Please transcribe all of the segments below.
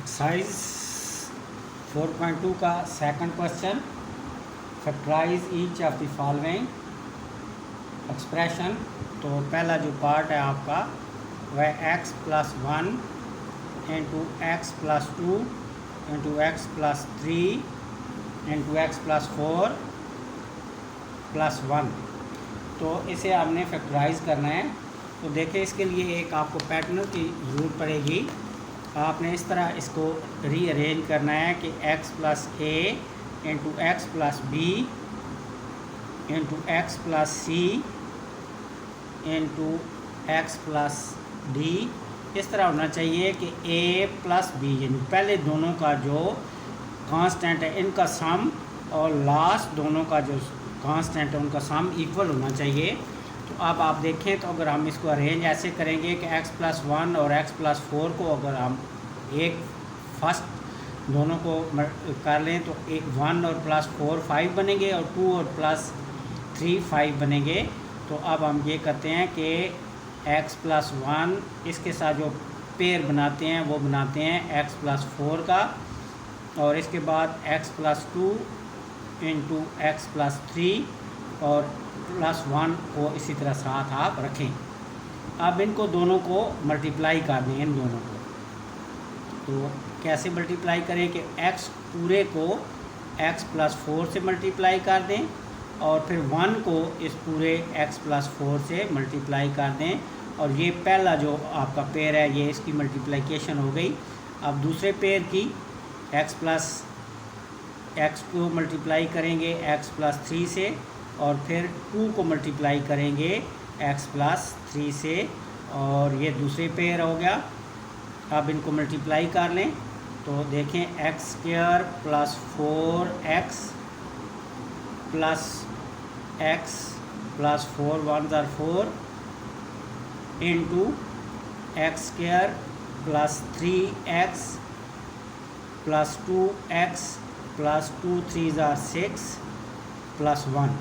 Exercise 4.2 का second question, factorise each of the following expression. तो पहला जो पार्ट है आपका वह x plus 1 into x plus 2 into x plus 3 into x plus 4 plus 1। तो इसे आपने फैक्टराइज करना है। तो देखिए, इसके लिए एक आपको पैटर्न की ज़रूरत पड़ेगी। आपने इस तरह इसको रीअरेंज करना है कि x plus a into x plus b into x plus c into x plus d. इस तरह होना चाहिए कि a प्लस बी, यानी पहले दोनों का जो कांस्टेंट है इनका सम और लास्ट दोनों का जो कांस्टेंट है उनका सम इक्वल होना चाहिए। तो अब आप देखें, तो अगर हम इसको अरेंज ऐसे करेंगे कि x प्लस 1 और x प्लस 4 को अगर हम एक फर्स्ट दोनों को कर लें तो 1 और प्लस 4 5 बनेंगे और 2 और प्लस 3 5 बनेंगे। तो अब हम ये करते हैं कि x प्लस 1 इसके साथ जो पेयर बनाते हैं वो बनाते हैं x प्लस 4 का, और इसके बाद x plus 2 into x plus 3 और प्लस 1 को इसी तरह साथ आप रखें। अब इनको दोनों को मल्टीप्लाई कर दें, इन दोनों को। तो कैसे मल्टीप्लाई करें कि x पूरे को x प्लस 4 से मल्टीप्लाई कर दें और फिर 1 को इस पूरे x प्लस 4 से मल्टीप्लाई कर दें, और ये पहला जो आपका पेयर है ये इसकी मल्टीप्लिकेशन हो गई। अब दूसरे पेयर की x को मल्टीप्लाई करेंगे x प्लस 3 से, और फिर 2 को मल्टीप्लाई करेंगे x प्लस 3 से, और ये दूसरे पेयर हो गया। अब इनको मल्टीप्लाई कर लें तो देखें x square plus 4x plus x plus 4 1 ज़र 4 into x square plus 3x plus 2x plus 2 3 ज़र 6 प्लस 1।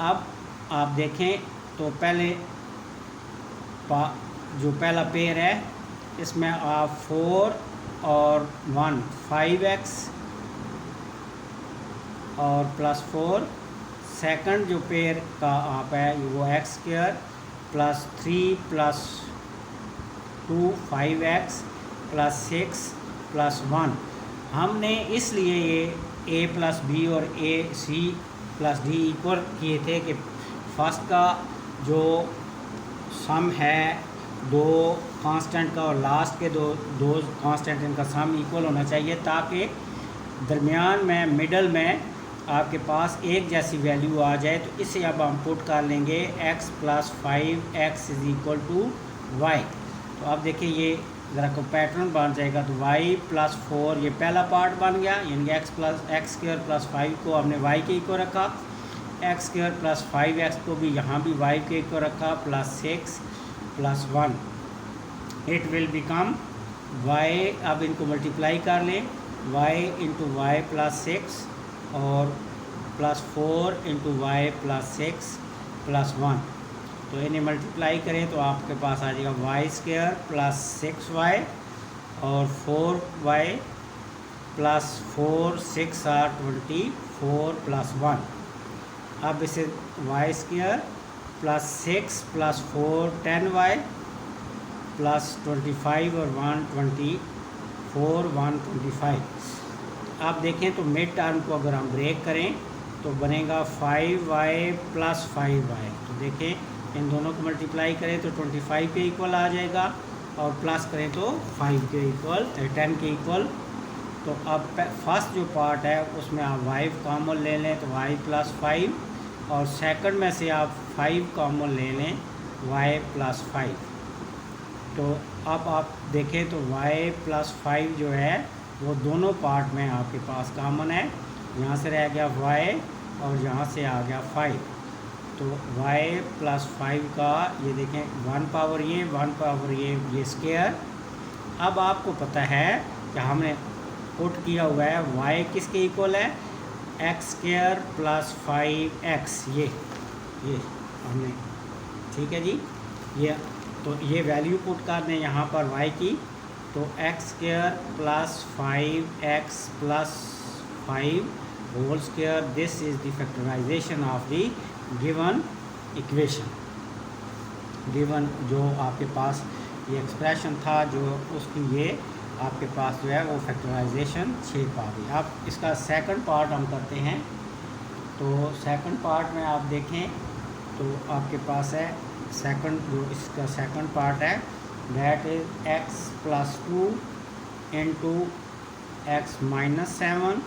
अब आप देखें तो पहले जो पहला पेयर है इसमें आप 4 और 1 5x और प्लस 4। सेकंड जो पेयर का आप है वो x square plus 3 plus 2 5x plus 6 plus 1। हमने इसलिए ये a प्लस बी और a c plus d equal किए थे कि फर्स्ट का जो सम है दो कांस्टेंट का और लास्ट के दो कांस्टेंट इनका सम इक्वल होना चाहिए, ताकि दरमियान में मिडल में आपके पास एक जैसी वैल्यू आ जाए। तो इसे अब हम पुट कर लेंगे x plus 5x is equal to y. तो अब देखिए ये ज़रा को पैटर्न बन जाएगा। तो y प्लस 4 ये पहला पार्ट बन गया, यानी एक्स स्क्वायर प्लस 5 को हमने y के इक्वल रखा, एक्स स्क्वायर प्लस 5x को भी यहाँ भी y के इक्वल रखा, plus 6 plus 1। It will become y। अब इनको मल्टीप्लाई कर लें, y इंटू वाई प्लस 6 और plus 4 into y plus 6 plus 1। तो इन्हें मल्टीप्लाई करें तो आपके पास आ जाएगा वाई स्क्वायर प्लस 6y और 4y प्लस 4 6 आर 24 प्लस 1। अब इसे y square plus 6 plus 4 10y plus 25 और 1 24 1 25। आप देखें तो मिड टर्म को अगर हम ब्रेक करें तो बनेगा 5y प्लस 5y। तो देखें इन दोनों को मल्टीप्लाई करें तो 25 के इक्वल आ जाएगा, और प्लस करें तो 5 के इक्वल 10 के इक्वल। तो अब फर्स्ट जो पार्ट है उसमें आप y कॉमन ले लें तो y प्लस 5, और सेकंड में से आप 5 कॉमन ले लें y प्लस 5। तो अब आप देखें तो y प्लस 5 जो है वो दोनों पार्ट में आपके पास कॉमन है। यहाँ से रह गया y और यहाँ से आ गया 5। तो y प्लस 5 का ये देखें 1 पावर ये 1 पावर ये स्क्वायर। अब आपको पता है कि हमने पुट किया हुआ है y किसके इक्वल है, एक्स स्क्वायर प्लस 5x। ये हमने, ठीक है जी। ये तो ये वैल्यू पुट कर दें यहाँ पर y की, तो x square plus 5x plus 5 whole square, this is the factorization of the given equation. Given जो आपके पास ये एक्सप्रेशन था जो उसकी ये आपके पास जो है वो फैक्टराइजेशन शेप आ गई। अब इसका सेकंड पार्ट हम करते हैं। तो सेकंड पार्ट में आप देखें तो आपके पास है सेकंड, जो इसका सेकंड पार्ट है that is x plus 2 into x minus 7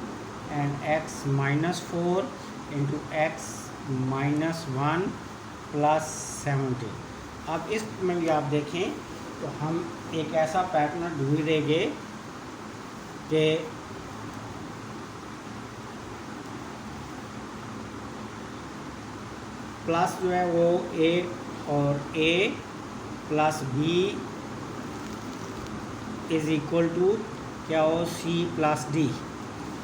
and x minus 4 into x minus 1 plus 17। अब इसमें भी आप देखें तो हम एक ऐसा पैटर्न ढूंढेंगे कि प्लस जो है वो a और a plus b is equal to क्या हो c प्लस d।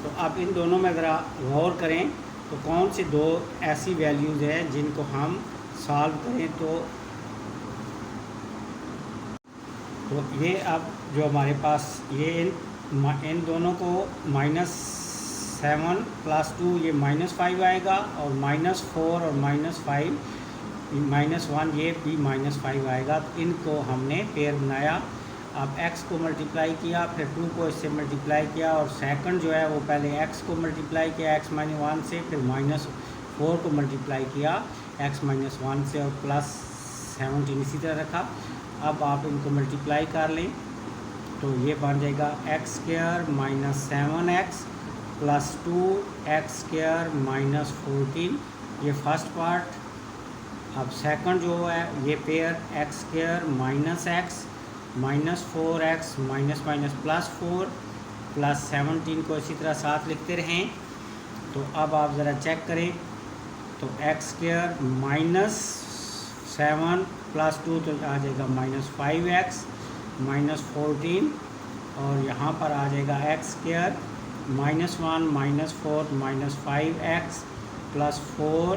तो अब इन दोनों में ज़रा गौर करें तो कौन से दो ऐसी वैल्यूज़ हैं जिनको हम सॉल्व करें तो ये अब जो हमारे पास ये इन दोनों को -7 प्लस 2 ये -5 आएगा और -4 और -5 -1 ये भी -5 आएगा। तो इनको हमने पेयर बनाया। अब x को मल्टीप्लाई किया, फिर 2 को इससे मल्टीप्लाई किया और सेकंड जो है वो पहले x को मल्टीप्लाई किया x माइनस 1 से, फिर -4 को मल्टीप्लाई किया x माइनस 1 से और प्लस 17 इसी तरह रखा। अब आप इनको मल्टीप्लाई कर लें तो ये बन जाएगा x square minus 7x plus 2x square minus 14, ये फर्स्ट पार्ट। अब सेकंड जो है ये pair x square minus x minus 4x minus minus plus 4 plus 17 को इसी तरह साथ लिखते रहें। तो अब आप ज़रा चेक करें तो एक्स स्क्वायर माइनस 7 प्लस 2 तो आ जाएगा -5x माइनस 14 और यहाँ पर आ जाएगा x square -1 minus 4 minus 5x plus 4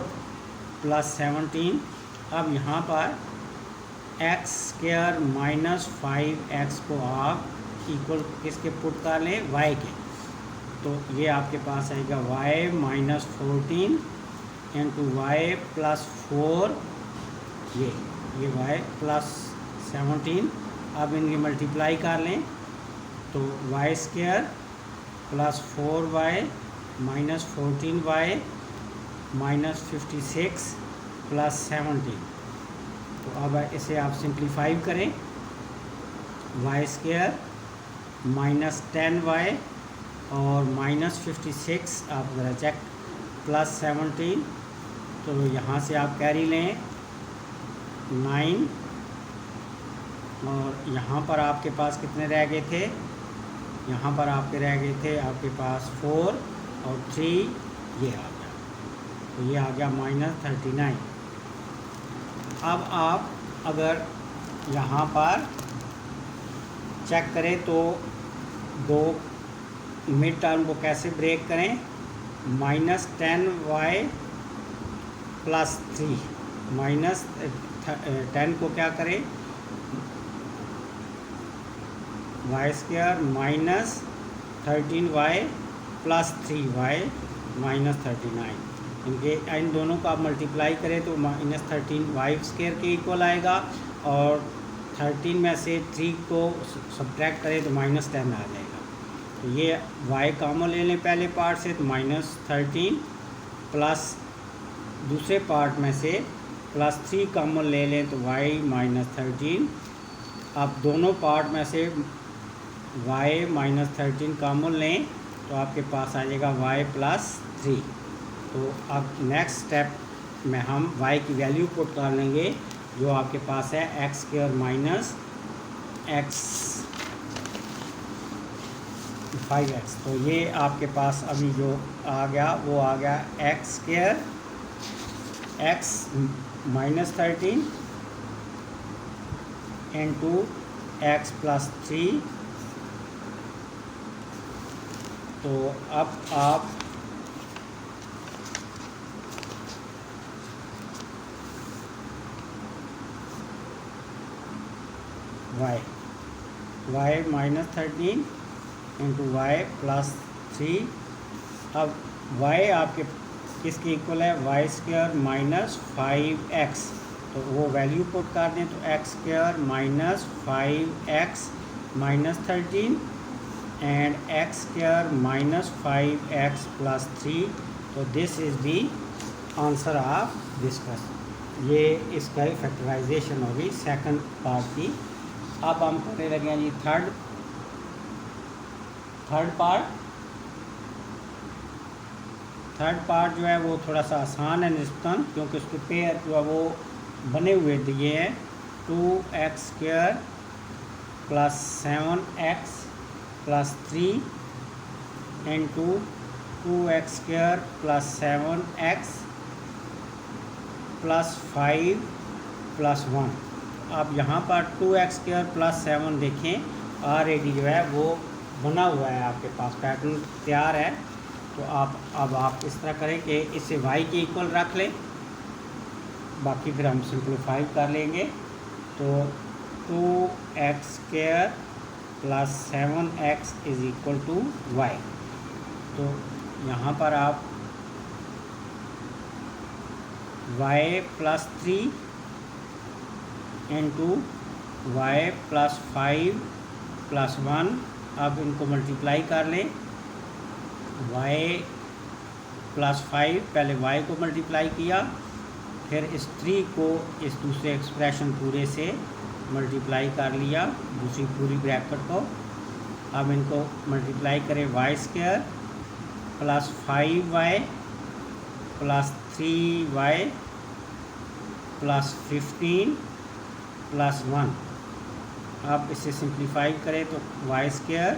plus 17। अब यहाँ पर एक्स स्क्वायर माइनस 5x को आप इक्वल किसके पुट कर लें, y के। तो ये आपके पास आएगा y minus 14 into y plus 4, ये y प्लस 17। अब इनकी मल्टीप्लाई कर लें तो y square plus 4y minus 14y minus 56 plus 17। तो अब इसे आप सिंप्लीफाई करें, y स्क्वायर माइनस 10y और माइनस 56 आप ज़रा चेक प्लस 17। तो यहाँ से आप कैरी लें 9 और यहाँ पर आपके पास कितने रह गए थे, यहाँ पर आपके रह गए थे आपके पास 4 और 3, ये आ गया। तो ये आ गया -39। अब आप अगर यहाँ पर चेक करें तो दो मिड टर्म को कैसे ब्रेक करें, -10y प्लस 3 -10 को क्या करें y square minus 13y plus 3y minus 39। इन दोनों को आप मल्टीप्लाई करें तो -13y स्क्वायर के इक्वल आएगा और 13 में से 3 को सब्ट्रैक्ट करें तो -10 आ जाएगा। तो ये y कॉमन ले लें पहले पार्ट से तो -13 प्लस दूसरे पार्ट में से +3 कॉमन ले लें तो y -13। अब दोनों पार्ट में से y -13 कॉमन लें तो आपके पास आ जाएगा y प्लस 3। तो अब नेक्स्ट स्टेप में हम y की वैल्यू पुट कर लेंगे जो आपके पास है x square minus x 5x। तो ये आपके पास अभी जो आ गया वो आ गया x square x -13 into x plus 3। तो अब आप y y minus 13 into y plus 3। अब वाई आपके किसके इक्वल है, वाई स्क्वायर माइनस 5x, तो वो वैल्यू पुट कर दें तो x square minus 5x minus 13 and x square minus 5x plus 3। तो this is the answer of this question. ये इसका फैक्टराइजेशन होगी सेकंड पार्ट की। अब हम करने लगे हैं जी थर्ड पार्ट। थर्ड पार्ट जो है वो थोड़ा सा आसान है निस्बतन, क्योंकि उसके पेयर जो है वो बने हुए दिए हैं 2x square plus 7x plus 3 into 2x square plus 7x plus 5 plus 1। अब यहाँ पर 2x स्क्वायर प्लस 7 देखें ऑलरेडी जो है वो बना हुआ है, आपके पास पैटर्न तैयार है। तो आप इस तरह करें कि इसे y के इक्वल रख लें, बाकी फिर हम सिंप्लीफाई कर लेंगे। तो 2x square plus 7x is equal to y। तो यहाँ पर आप y plus 3 into y plus 5 plus 1, अब इनको मल्टीप्लाई कर लें। y प्लस 5, पहले y को मल्टीप्लाई किया, फिर इस 3 को इस दूसरे एक्सप्रेशन पूरे से मल्टीप्लाई कर लिया, दूसरी पूरी ब्रैकेट को। अब इनको मल्टीप्लाई करें y square plus 5y plus 3y plus 15 plus 1। अब इसे सिंप्लीफाई करें तो वाई स्क्वायर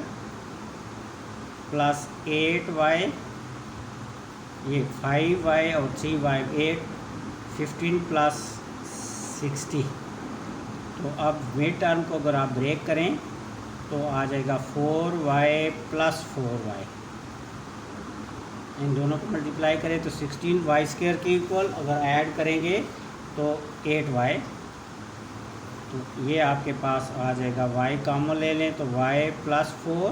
प्लस 8y, ये 5y और 3y 8, 15 प्लस 60। तो अब मिड टर्म को अगर आप ब्रेक करें तो आ जाएगा 4y प्लस 4y। इन दोनों को मल्टीप्लाई करें तो 16y स्क्वायर के इक्वल, अगर ऐड करेंगे तो 8y। तो ये आपके पास आ जाएगा, y कॉमन ले लें तो y प्लस 4,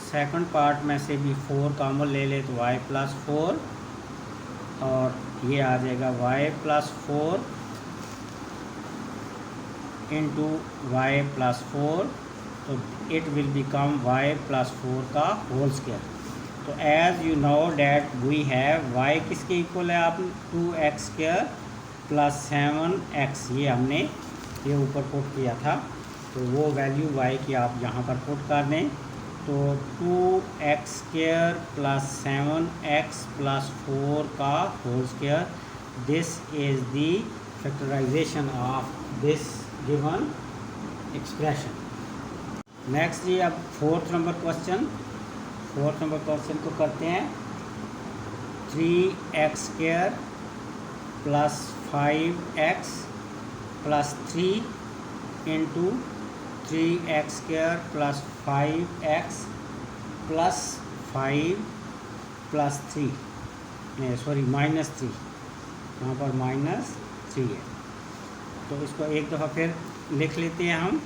सेकंड पार्ट में से भी 4 कॉमन ले लें तो y प्लस 4, और ये आ जाएगा y plus 4 into y plus 4। तो it will become y plus 4 का होल स्क्वायर। तो as you know that we have y किसके इक्वल है, आप 2x स्क्वायर प्लस 7x, ये हमने ये ऊपर पुट किया था। तो वो वैल्यू y की आप यहाँ पर पुट कर दें। तो 2x square plus 7x plus 4 का whole square, this is the factorization of this given expression. Next जी, अब फोर्थ नंबर क्वेश्चन को करते हैं। 3x square plus 5x plus 3 into 3x square plus 5x plus 5 plus 3, नहीं sorry minus 3, यहाँ पर minus 3 है। तो इसको एक दफ़ा फिर लिख लेते हैं हम।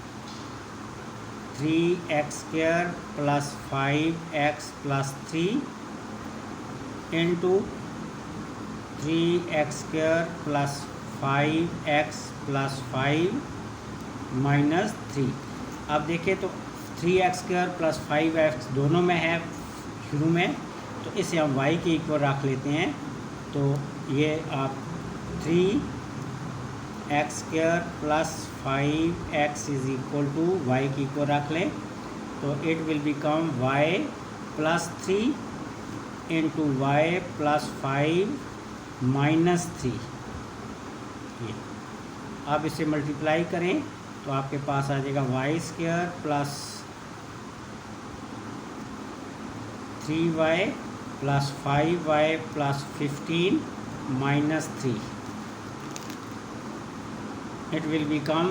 3x square plus 5x plus 3 into 3x square plus 5x plus 5 minus 3। अब देखिए तो 3x स्क्वायर प्लस 5x दोनों में है शुरू में, तो इसे हम y के इक्वल रख लेते हैं। तो ये आप 3x square plus 5x is equal to y की इक्वल रख लें। तो it will become y plus 3 into y plus 5 minus 3। ये आप इसे मल्टीप्लाई करें तो आपके पास आ जाएगा y square plus 3y plus 5y plus 15 minus 3। It will become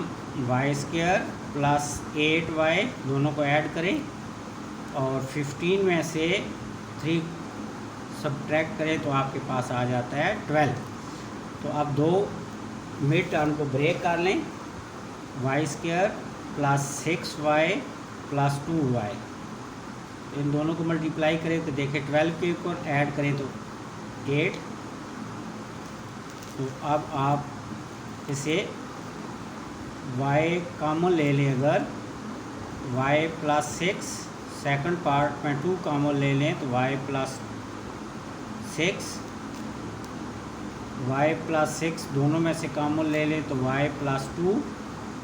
y square plus 8y, दोनों को ऐड करें और 15 में से 3 सब्ट्रैक्ट करें तो आपके पास आ जाता है 12। तो अब दो मिड टर्म को ब्रेक कर लें। Y square plus 6y plus 2y। इन दोनों को मल्टीप्लाई करें तो देखें 12 के ऊपर ऐड करें तो 8। तो अब आप इसे y कॉमन ले लें, अगर y प्लस 6 सेकंड पार्ट में 2 कॉमन ले लें तो y प्लस 6, y प्लस 6 दोनों में से कॉमन ले लें तो y प्लस 2।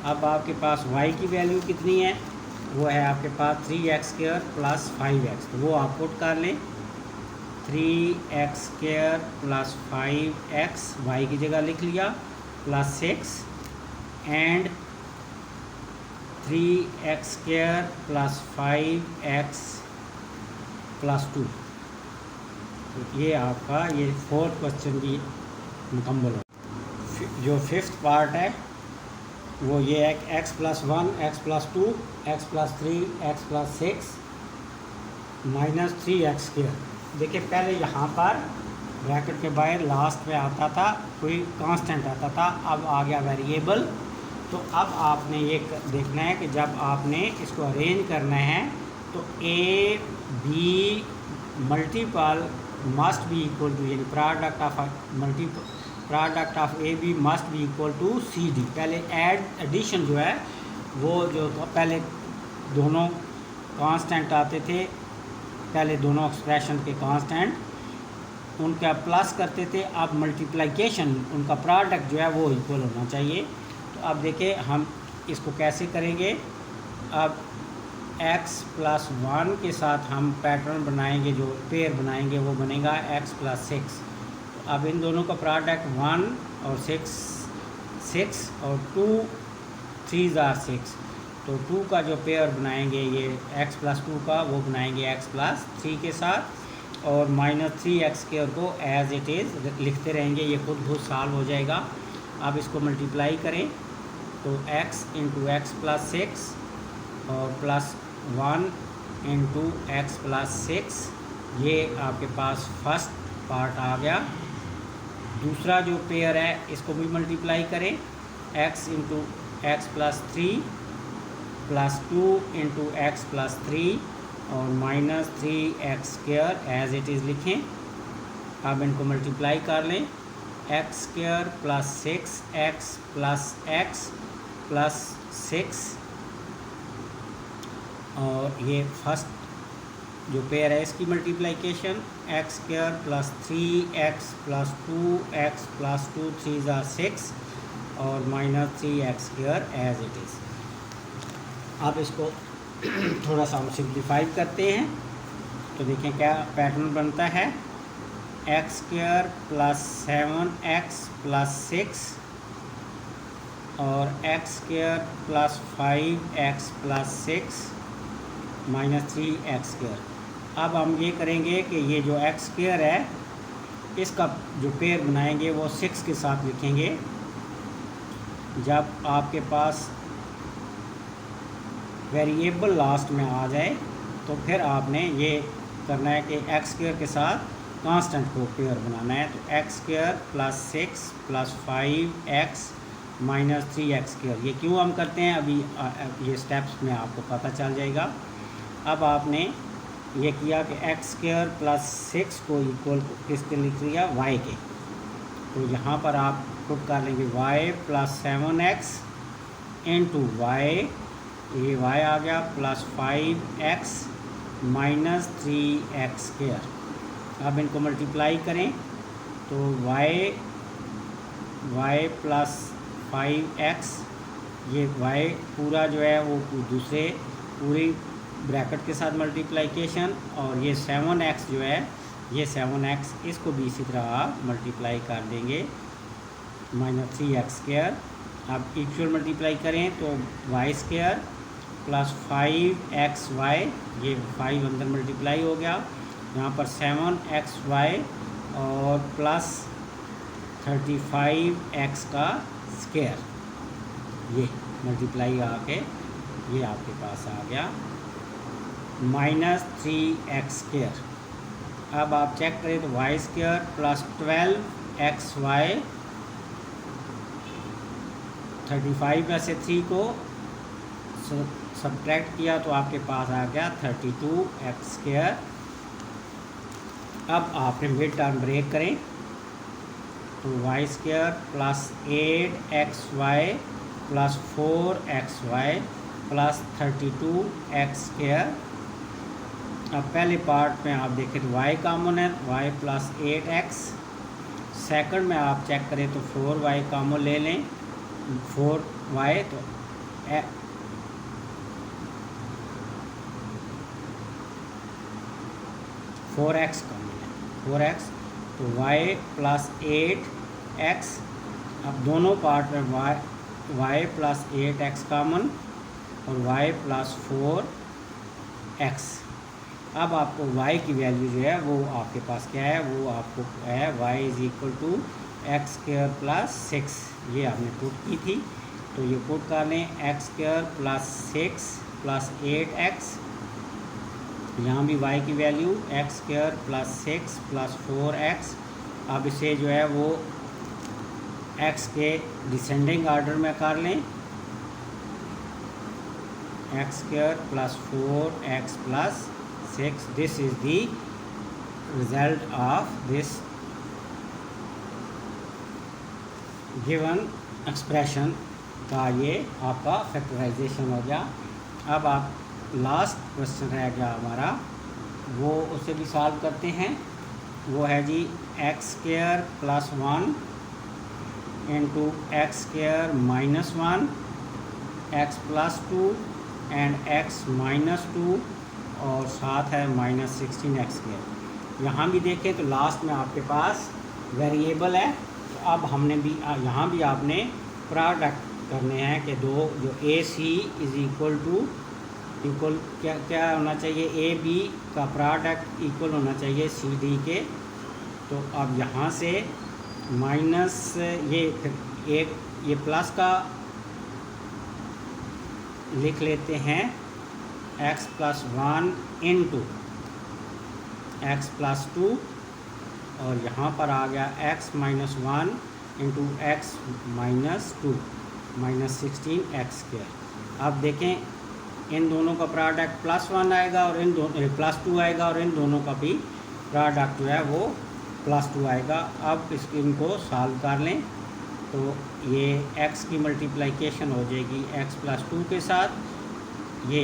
अब आपके पास y की वैल्यू कितनी है, वो है आपके पास 3x² प्लस 5x। तो वो आप पुट कर लें, 3x² प्लस 5x y की जगह लिख लिया, plus 6 and 3x² plus 5x plus 2। तो ये आपका ये फोर्थ क्वेश्चन भी मुकम्मल हो। जो फिफ्थ पार्ट है वो ये है कि x plus 1, x plus 2, x plus 3, x plus 6 minus 3x²। देखिए पहले यहाँ पर ब्रैकेट के बाहर लास्ट में आता था कोई कांस्टेंट आता था, अब आ गया वेरिएबल। तो अब आपने ये देखना है कि जब आपने इसको अरेंज करना है तो a b multiple must be equal to, यानी product of a b must be equal to c d. पहले एडिशन जो है वो जो पहले दोनों कांस्टेंट आते थे, पहले दोनों एक्सप्रेशन के कांस्टेंट उनका प्लस करते थे, अब मल्टीप्लिकेशन उनका प्रोडक्ट जो है वो इक्वल होना चाहिए। तो अब देखिए हम इसको कैसे करेंगे। अब x प्लस 1 के साथ हम पैटर्न बनाएंगे, जो पेयर बनाएंगे वो बनेगा x प्लस 6। तो अब इन दोनों का प्रोडक्ट 1 और 6 और 2 3 are 6। तो 2 का जो पेयर बनाएंगे ये x प्लस 2 का, वो बनाएंगे x प्लस 3 के साथ, और माइनस 3x² को एज इट इज़ लिखते रहेंगे, ये खुद सॉल्व हो जाएगा। अब इसको मल्टीप्लाई करें तो x इंटू एक्स प्लस 6 और प्लस 1 इंटू एक्स प्लस 6, ये आपके पास फर्स्ट पार्ट आ गया। दूसरा जो पेयर है इसको भी मल्टीप्लाई करें, x into x plus 3 plus 2 into x plus 3 और minus 3x² as it is लिखें। अब इनको मल्टीप्लाई कर लें, x² plus 6x plus x plus 6, और ये फर्स्ट जो पेयर है इसकी multiplication x² plus 3x plus 2x plus 2 3 are 6 और minus 3x² as it is. अब इसको थोड़ा सा हम सिंप्लीफाई करते हैं तो देखें क्या पैटर्न बनता है, x² प्लस 7x प्लस 6 और x² plus 5x plus 6 minus 3x²। अब हम ये करेंगे कि ये जो x² है इसका जो पेयर बनाएंगे वो 6 के साथ लिखेंगे। जब आपके पास वेरिएबल लास्ट में आ जाए तो फिर आपने ये करना है कि x² के साथ कांस्टेंट को पेयर बनाना है। तो x² plus 6 plus 5x minus 3x², ये क्यों हम करते हैं अभी ये स्टेप्स में आपको पता चल जाएगा। अब आपने ये किया कि x² प्लस 6 को इक्वल किसके लिख लिया, y के। तो यहाँ पर आप पुट कर लेंगे y plus 7x into y, ये y आ गया, प्लस 5x माइनस 3x²। अब इनको मल्टीप्लाई करें तो y प्लस 5x, ये y पूरा जो है वो दूसरे पूरी ब्रैकेट के साथ मल्टीप्लिकेशन, और ये 7x जो है ये 7x, इसको भी इसी तरह मल्टीप्लाई कर देंगे माइनस 3x²। अब इक्वल मल्टीप्लाई करें तो y² प्लस 5xy, ये 5 अंदर मल्टीप्लाई हो गया, यहाँ पर 7xy और प्लस 35x का स्क्वायर, ये मल्टीप्लाई आके ये आपके पास आ गया माइनस 3x²। अब आप चेक करें तो y² प्लस 12xy, 35 में से 3 को सब्ट्रैक्ट किया तो आपके पास आ गया 32x²। अब आपने मिड टर्म ब्रेक करें तो y² plus 8xy plus 4xy plus 32x²। अब पहले पार्ट में आप देखें तो y कॉमन है, y प्लस 8x। सेकंड में आप चेक करें तो 4y कॉमन ले लें, 4y तो 4x कॉमन है, 4x तो y प्लस 8x। अब दोनों पार्ट में y प्लस 8x कॉमन और y प्लस 4x। अब आपको y की वैल्यू जो है वो आपके पास क्या है, वो आपको है y is equal to x² plus 6। ये आपने पुट की थी तो ये पुट कर लें x² प्लस 6 प्लस 8x। यहाँ भी y की value x² plus 6 plus 4x। अब इसे जो है वो x के डिसेंडिंग ऑर्डर में कर लें, x² plus 4x plus 6। This is the result of this given expression का ये आपका फैक्टराइजेशन हो गया। अब आप लास्ट क्वेश्चन रह गया हमारा, वो उसे भी सॉल्व करते हैं। वो है जी x² plus 1 into x² minus 1 x plus 2 and x minus 2 और साथ है माइनस 16x²। यहाँ भी देखें तो लास्ट में आपके पास वेरिएबल है, तो अब हमने भी यहाँ भी आपने प्रोडक्ट करने हैं कि दो जो AC इज़ इक्वल क्या होना चाहिए, AB का प्रोडक्ट इक्वल होना चाहिए CD के। तो अब यहाँ से माइनस ये फिर एक ये प्लस का लिख लेते हैं x plus 1 into x plus 2 और यहाँ पर आ गया x minus 1 into x minus 2 minus 16x²। अब देखें इन दोनों का प्रोडक्ट प्लस 1 आएगा और इन दोनों प्लस 2 आएगा और इन दोनों का भी प्रोडक्ट जो है वो प्लस 2 आएगा। अब इनको सॉल्व कर लें तो ये x की मल्टीप्लिकेशन हो जाएगी x प्लस 2 के साथ, ये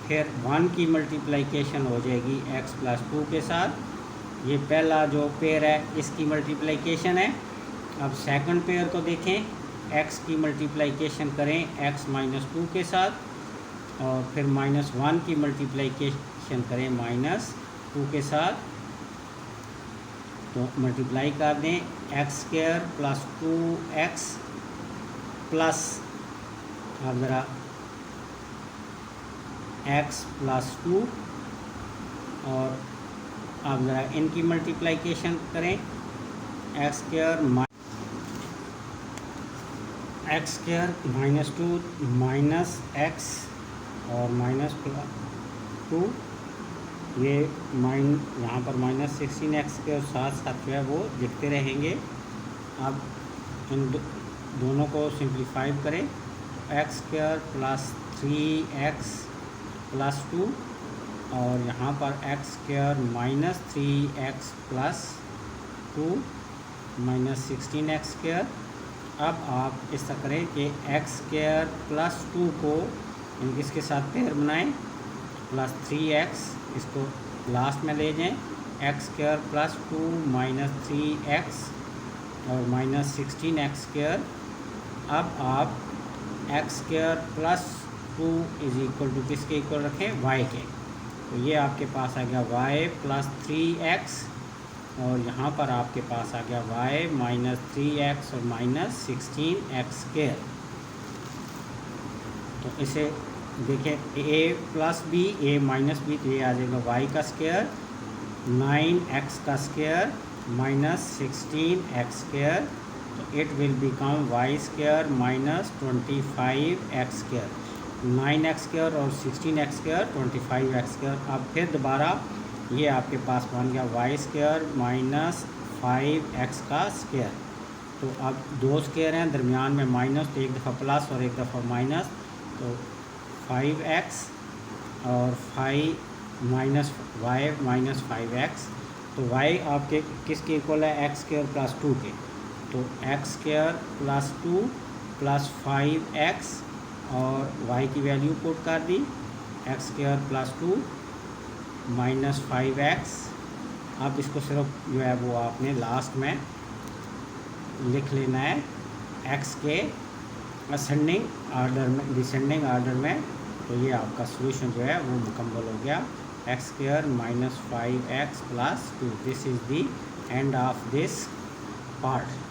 फिर 1 की मल्टीप्लिकेशन हो जाएगी x प्लस 2 के साथ। ये पहला जो पेयर है इसकी मल्टीप्लिकेशन है। अब सेकंड पेयर को देखें, x की मल्टीप्लिकेशन करें x माइनस 2 के साथ और फिर माइनस 1 की मल्टीप्लिकेशन करें माइनस 2 के साथ। तो मल्टीप्लाई कर दें x² प्लस 2x प्लस अब ज़रा x प्लस 2 और अब ज़रा इनकी मल्टीप्लिकेशन करें x² माइनस 2 माइनस x और माइनस 2 ये यहाँ पर माइनस 16x के साथ साथ जो है वो लिखते रहेंगे। अब इन दोनों को सिंप्लीफाई करें x² प्लस 3x प्लस 2 और यहाँ पर x² minus 3x plus 2 minus 16x²। अब आप इस तरह करें कि x² प्लस 2 को इसके साथ पेयर बनाएं प्लस 3x, इसको लास्ट में ले जाएं x² प्लस 2 माइनस 3x और माइनस 16x²। अब आप x² plus 2 is equal to किसके इक्वल रखें, y के। तो ये आपके पास आ गया y प्लस 3x और यहाँ पर आपके पास आ गया y माइनस 3x और माइनस 16x²। तो इसे देखें a plus b a minus b, तो ये आ जाएगा y का स्क्वायर 9x का स्क्वायर माइनस 16x²। तो it will become y² minus 25x²। 9x² और 16x² 25x²। अब फिर दोबारा ये आपके पास बन गया y² माइनस 5x का स्क्वायर। तो अब दो स्क्वायर हैं, दरमियान में माइनस, तो एक दफ़ा प्लस और एक दफ़ा माइनस, तो 5x और 5 माइनस वाई माइनस 5x। तो y आपके किसके इक्वल है, एक्स स्क्वायर प्लस 2 के। तो x square plus 2 plus 5x और y की वैल्यू पुट कर दी, x square plus 2 minus 5x। अब इसको सिर्फ जो है वो आपने लास्ट में लिख लेना है x के असेंडिंग आर्डर में, डिसेंडिंग आर्डर में। तो ये आपका सॉल्यूशन जो है वो मुकम्मल हो गया, x square minus 5x plus 2। This is the end of this part.